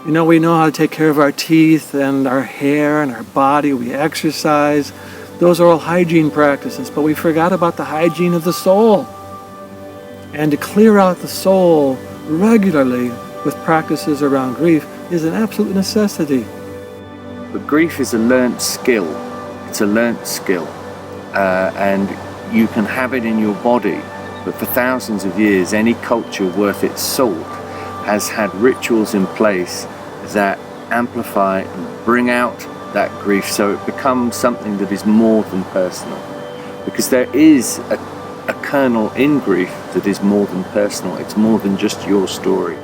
We know how to take care of our teeth and our hair and our body. We exercise. Those are all hygiene practices, but we forgot about the hygiene of the soul. And to clear out the soul regularly with practices around grief is an absolute necessity. But grief is a learnt skill. It's a learnt skill. And you can have it in your body. But for thousands of years, any culture worth its salt has had rituals in place that amplify and bring out that grief so it becomes something that is more than personal. Because there is a kernel in grief that is more than personal. It's more than just your story.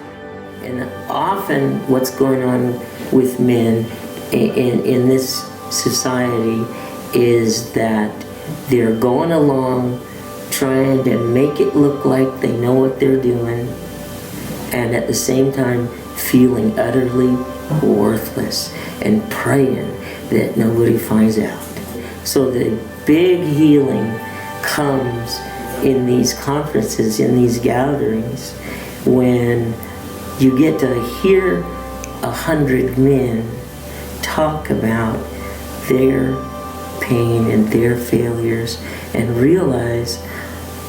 And often what's going on with men in this society is that they're going along trying to make it look like they know what they're doing, and at the same time feeling utterly worthless and praying that nobody finds out. So the big healing comes in these conferences, in these gatherings, when you get to hear 100 men talk about their pain and their failures and realize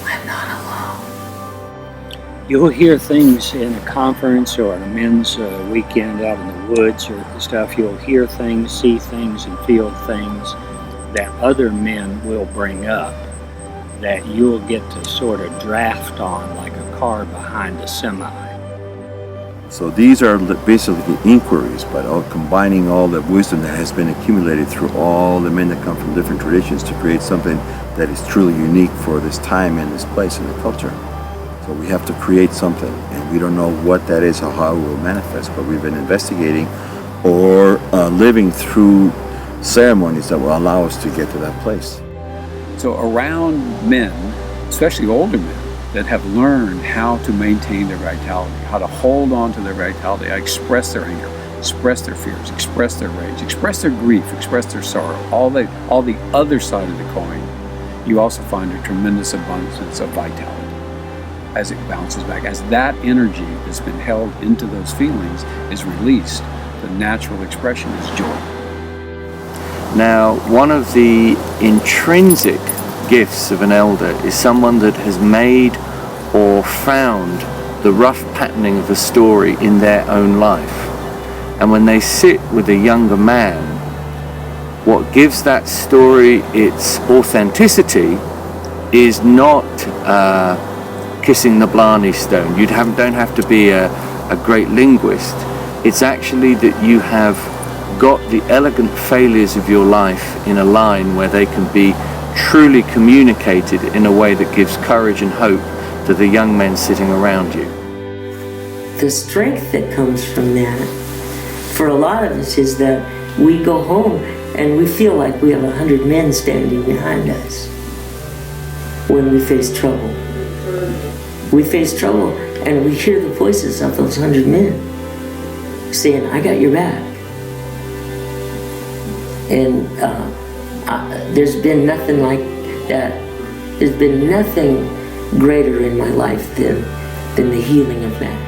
I'm not alone. You'll hear things in a conference or a men's weekend out in the woods or stuff. You'll hear things, see things, and feel things that other men will bring up that you'll get to sort of draft on like a car behind a semi. So these are basically inquiries, but combining all the wisdom that has been accumulated through all the men that come from different traditions to create something that is truly unique for this time and this place and the culture. So we have to create something, and we don't know what that is or how it will manifest, but we've been investigating or living through ceremonies that will allow us to get to that place. So around men, especially older men, that have learned how to maintain their vitality, how to hold on to their vitality, express their anger, express their fears, express their rage, express their grief, express their sorrow, all the other side of the coin, you also find a tremendous abundance of vitality as it bounces back. As that energy that's been held into those feelings is released, the natural expression is joy. Now, one of the intrinsic gifts of an elder is someone that has made or found the rough patterning of a story in their own life. And when they sit with a younger man, what gives that story its authenticity is not kissing the Blarney Stone. You don't have to be a great linguist. It's actually that you have got the elegant failures of your life in a line where they can be truly communicated in a way that gives courage and hope to the young men sitting around you. The strength that comes from that, for a lot of us, is that we go home and we feel like we have 100 men standing behind us when we face trouble. We face trouble and we hear the voices of those 100 men saying, I got your back. And there's been nothing like that. There's been nothing greater in my life than the healing of that.